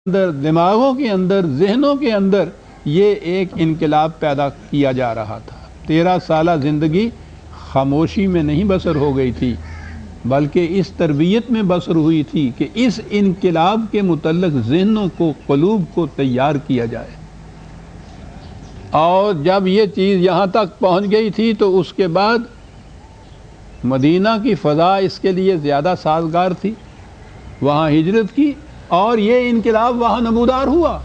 اندر، دماغوں کے اندر، ذہنوں کے اندر یہ ایک انقلاب پیدا کیا جا رہا تھا۔ 13 سالہ زندگی خاموشی میں نہیں بسر ہو گئی تھی، بلکہ اس تربیت میں بسر ہوئی تھی کہ اس انقلاب کے متعلق ذہنوں کو، قلوب کو تیار کیا جائے۔ اور جب یہ چیز یہاں تک پہنچ گئی تھی تو اس کے بعد مدینہ کی فضا اس کے لیے زیادہ سازگار تھی، وہاں ہجرت کی اور یہ انقلاب وہاں نمودار ہوا۔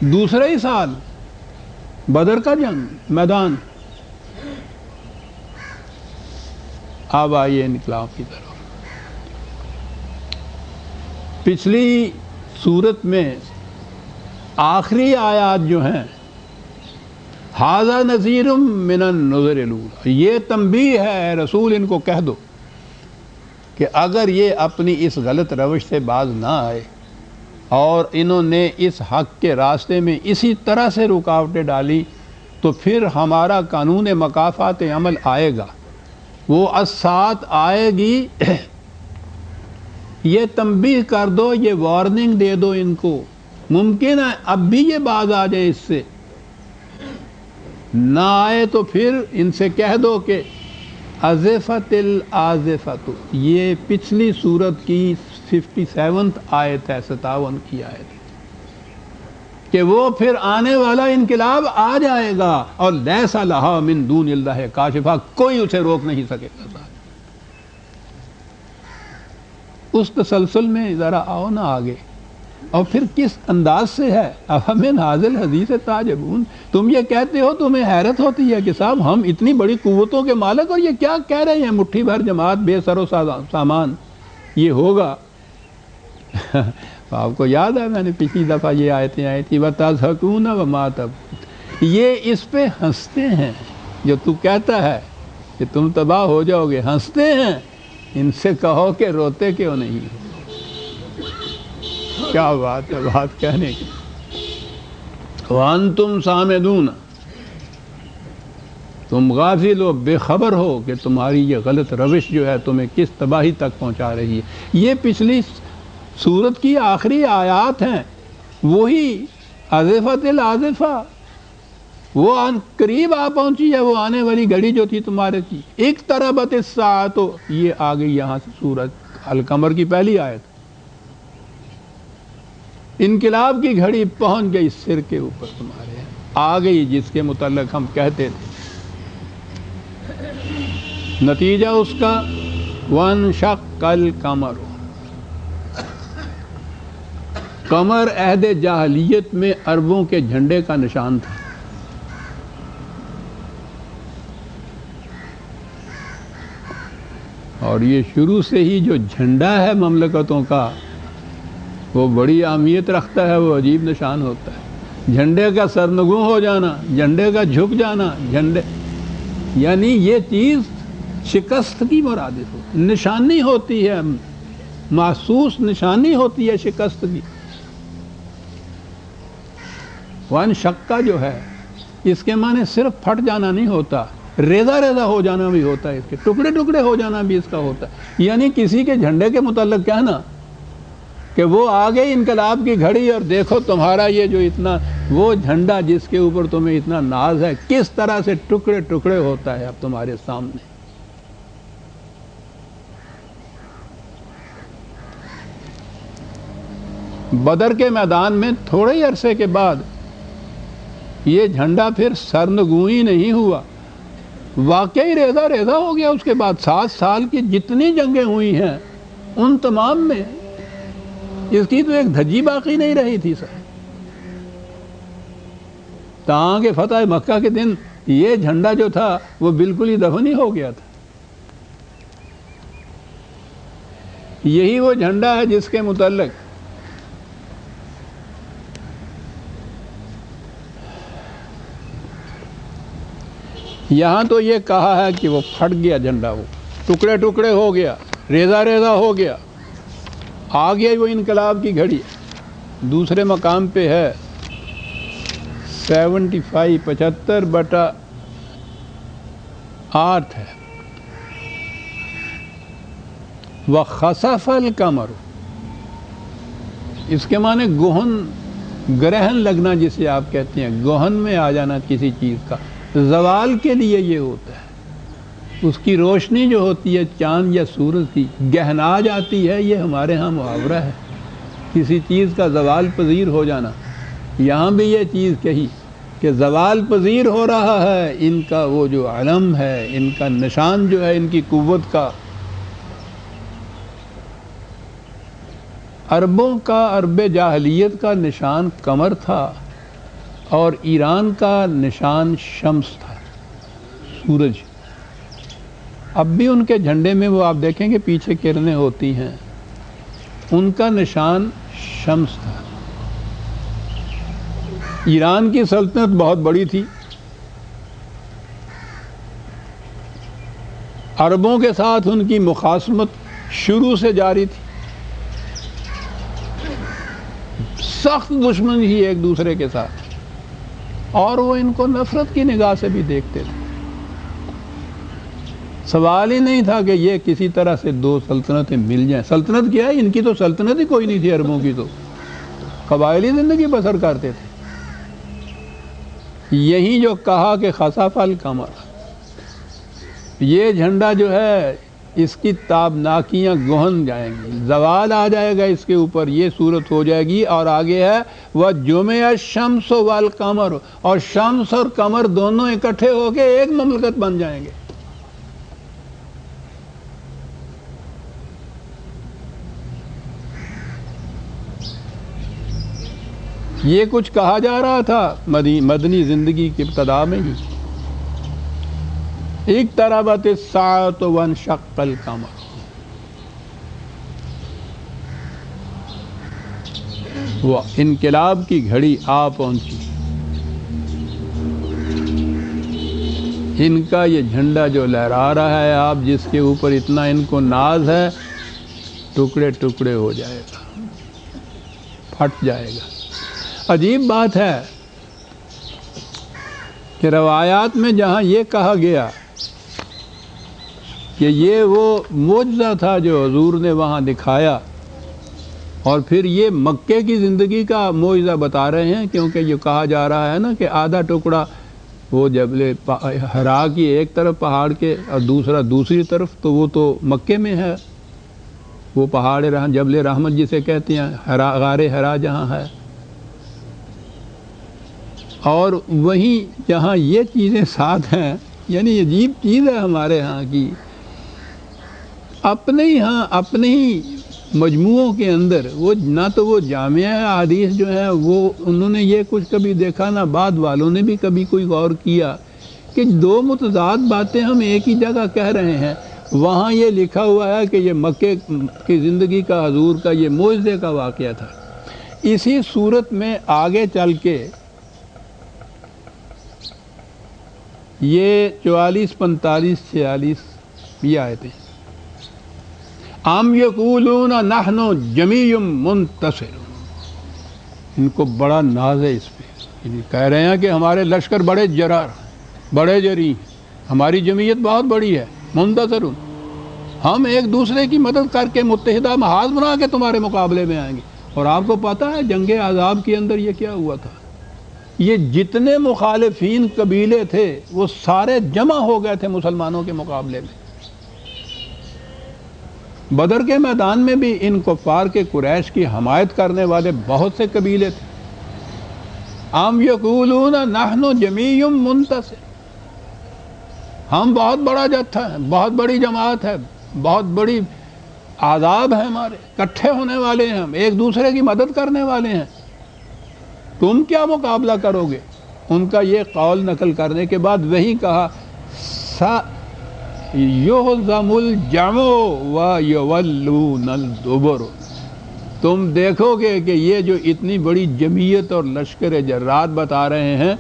دوسرے ہی سال بدر کا جنگ میدان، اب آئیے انقلاب کی طرف۔ پچھلی صورت میں آخری آیات جو ہیں، ھذا نذیر من النذر الاولی، یہ تنبیہ ہے رسول، ان کو کہہ دو کہ اگر یہ اپنی اس غلط روش سے باز نہ آئے اور انہوں نے اس حق کے راستے میں اسی طرح سے رکاوٹیں ڈالی تو پھر ہمارا قانون مکافات عمل آئے گا، وہ الساعۃ آئے گی۔ یہ تنبیہ کر دو، یہ وارننگ دے دو ان کو، ممکن ہے اب بھی یہ باز آ جائے اس سے، نہ آئے تو پھر ان سے کہہ دو کہ ازفت الازفۃ، یہ پچھلی صورت کی 57 آیت ہے، 57 کی آیت، کہ وہ پھر آنے والا انقلاب آ جائے گا اور لیس لہا من دون اللہ کاشفہ، کوئی اسے روک نہیں سکے گا۔ اس تسلسل میں ذرا آؤ نا آگے، اور پھر کس انداز سے ہے، افمن ھذا الحدیث تعجبون، تم یہ کہتے ہو، تمہیں حیرت ہوتی ہے کہ صاحب ہم اتنی بڑی قوتوں کے مالک اور یہ کیا کہہ رہے ہیں، مٹھی بھر جماعت بے سر و سامان یہ ہوگا۔ آپ کو یاد ہے میں نے پچھلی دفعہ یہ آیتیں آئی تھی، وَتَضْحَكُونَ وَمَا تَبْكُونَ، یہ اس پہ ہنستے ہیں جو تو کہتا ہے کہ تم تباہ ہو جاؤ گے، ہنستے ہیں، ان سے کہو کہ روتے کیوں نہیں ہو۔ کیا بات ہے بات کہنے کی۔ وَأَنْتُمْ صَامِدُونَ، تم غافل ہو، بے خبر ہو کہ تمہاری یہ غلط روش جو ہے تمہیں کس تباہی تک پہنچا رہی ہے۔ یہ پچھلی سورت کی آخری آیات ہیں، وہی ازفت الازفہ، وہ قریب آ پہنچی ہے، وہ آنے والی گھڑی جو تھی تمہارے کی۔ اقتربت الساعۃ، یہ آ گئی یہاں سے سورت القمر کی پہلی آیت، انقلاب کی گھڑی پہنچ گئی سر کے اوپر تمہارے، آ گئی جس کے متعلق ہم کہتے تھے۔ نتیجہ اس کا وانشق القمر، قمر عہد جاہلیت میں عربوں کے جھنڈے کا نشان تھا۔ اور یہ شروع سے ہی جو جھنڈا ہے مملکتوں کا وہ بڑی اہمیت رکھتا ہے، وہ عجیب نشان ہوتا ہے۔ جھنڈے کا سرنگوں ہو جانا، جھنڈے کا جھک جانا، جھنڈے یعنی یہ چیز شکست کی مرادف ہو، نشانی ہوتی ہے، محسوس نشانی ہوتی ہے شکست کی۔ وان شقہ جو ہے اس کے معنی صرف پھٹ جانا نہیں ہوتا، ریزہ ریزہ ہو جانا بھی ہوتا ہے، اس کے ٹکڑے ٹکڑے ہو جانا بھی اس کا ہوتا ہے۔ یعنی کسی کے جھنڈے کے متعلق کہنا کہ وہ آگے انقلاب کی گھڑی اور دیکھو تمہارا یہ جو اتنا وہ جھنڈا جس کے اوپر تمہیں اتنا ناز ہے کس طرح سے ٹکڑے ٹکڑے ہوتا ہے اب تمہارے سامنے۔ بدر کے میدان میں تھوڑے ہی عرصے کے بعد یہ جھنڈا پھر سرنگوئی نہیں ہوا، واقعی ریزہ ریزہ ہو گیا۔ اس کے بعد 7 سال کی جتنی جنگیں ہوئی ہیں ان تمام میں اس کی تو ایک دھجی باقی نہیں رہی تھی سر۔ تاکہ فتح مکہ کے دن یہ جھنڈا جو تھا وہ بالکل ہی دفن ہی ہو گیا تھا۔ یہی وہ جھنڈا ہے جس کے متعلق یہاں تو یہ کہا ہے کہ وہ پھٹ گیا جھنڈا، وہ ٹکڑے ٹکڑے ہو گیا، ریزہ ریزہ ہو گیا، آ گیا وہ انقلاب کی گھڑی۔ دوسرے مقام پہ ہے 75/8 ہے، وخسف القمر، اس کے معنی گہن، گرہن لگنا جسے آپ کہتے ہیں، گہن میں آ جانا کسی چیز کا، زوال کے لیے یہ ہوتا ہے۔ اس کی روشنی جو ہوتی ہے چاند یا سورج کی گہنا جاتی ہے، یہ ہمارے ہاں محاورہ ہے، کسی چیز کا زوال پذیر ہو جانا۔ یہاں بھی یہ چیز کہی کہ زوال پذیر ہو رہا ہے ان کا وہ جو علم ہے، ان کا نشان جو ہے ان کی قوت کا۔ عربوں کا، عرب جاہلیت کا نشان قمر تھا، اور ایران کا نشان شمس تھا، سورج۔ اب بھی ان کے جھنڈے میں وہ آپ دیکھیں گے پیچھے کرنیں ہوتی ہیں، ان کا نشان شمس تھا۔ ایران کی سلطنت بہت بڑی تھی، عربوں کے ساتھ ان کی مخاصمت شروع سے جاری تھی، سخت دشمن ہی ایک دوسرے کے ساتھ، اور وہ ان کو نفرت کی نگاہ سے بھی دیکھتے تھے۔ سوال ہی نہیں تھا کہ یہ کسی طرح سے دو سلطنتیں مل جائیں۔ سلطنت کیا ہے، ان کی تو سلطنت ہی کوئی نہیں تھی، عربوں کی تو قبائلی زندگی بسر کرتے تھے۔ یہی جو کہا کہ خسف القمر، یہ جھنڈا جو ہے اس کی تابناکیاں گہن جائیں گی، زوال آ جائے گا اس کے اوپر، یہ صورت ہو جائے گی۔ اور آگے ہے وَجُمِعَ الشَّمْسُ وَالْقَمَرُ، اور شمس اور قمر دونوں اکٹھے ہو کے ایک مملکت بن جائیں گے۔ یہ کچھ کہا جا رہا تھا مدنی زندگی کی ابتدا میں ہی۔ اقتربت الساعۃ وانشق القمر، وہ انقلاب کی گھڑی آ پہنچی۔ ان کا یہ جھنڈا جو لہرا رہا ہے، آپ جس کے اوپر اتنا ان کو ناز ہے، ٹکڑے ٹکڑے ہو جائے گا، پھٹ جائے گا۔ عجیب بات ہے کہ روایات میں جہاں یہ کہا گیا کہ یہ وہ معجزہ تھا جو حضور نے وہاں دکھایا، اور پھر یہ مکے کی زندگی کا معجزہ بتا رہے ہیں، کیونکہ یہ کہا جا رہا ہے نا کہ آدھا ٹکڑا وہ جبل حرا کی ایک طرف پہاڑ کے اور دوسرا دوسری طرف، تو وہ تو مکے میں ہے، وہ پہاڑ جبل رحمت جسے کہتے ہیں، غار حرا جہاں ہے۔ اور وہیں جہاں یہ چیزیں ساتھ ہیں، یعنی عجیب چیز ہے ہمارے ہاں کی، اپنے ہی مجموعوں کے اندر وہ نہ تو وہ جامعہ احادیث جو ہے وہ انہوں نے یہ کچھ کبھی دیکھا، نہ بعد والوں نے بھی کبھی کوئی غور کیا کہ دو متضاد باتیں ہم ایک ہی جگہ کہہ رہے ہیں۔ وہاں یہ لکھا ہوا ہے کہ یہ مکے کی زندگی کا، حضور کا یہ معجزے کا واقعہ تھا۔ اسی صورت میں آگے چل کے یہ 44، 45، 46 یہ آیتیں، ام یقولون نحن جمیع منتصر، ان کو بڑا ناز ہے اس پہ، یعنی کہہ رہے ہیں کہ ہمارے لشکر بڑے جرار، بڑے جری، ہماری جمعیت بہت بڑی ہے، منتصر، ہم ایک دوسرے کی مدد کر کے متحدہ محاذ بنا کے تمہارے مقابلے میں آئیں گے۔ اور آپ کو پتہ ہے جنگ احزاب کے اندر یہ کیا ہوا تھا؟ یہ جتنے مخالفین قبیلے تھے وہ سارے جمع ہو گئے تھے مسلمانوں کے مقابلے میں۔ بدر کے میدان میں بھی ان کفار کے قریش کی حمایت کرنے والے بہت سے قبیلے تھے۔ ام یقولون نحن جمیع منتصر، ہم بہت بڑا جتھا ہے، بہت بڑی جماعت ہے، بہت بڑی احزاب ہیں، ہمارے اکٹھے ہونے والے ہیں، ہم ایک دوسرے کی مدد کرنے والے ہیں، تم کیا مقابلہ کرو گے؟ ان کا یہ قول نقل کرنے کے بعد وہی کہا یہزم الجمع ویولون الدبر، تم دیکھو گے کہ یہ جو اتنی بڑی جمعیت اور لشکر جرات بتا رہے ہیں،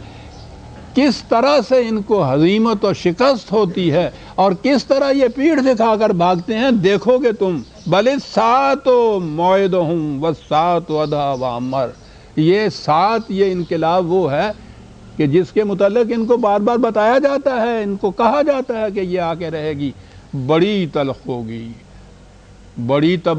کس طرح سے ان کو ہزیمت و شکست ہوتی ہے، اور کس طرح یہ پیٹھ دکھا کر بھاگتے ہیں، دیکھو گے تم۔ بل الساعۃ موعدہم والساعۃ ادھیٰ وامر، یہ ساتھ، یہ انقلاب وہ ہے کہ جس کے متعلق ان کو بار بار بتایا جاتا ہے، ان کو کہا جاتا ہے کہ یہ آ کے رہے گی، بڑی تلخ ہوگی، بڑی تباہ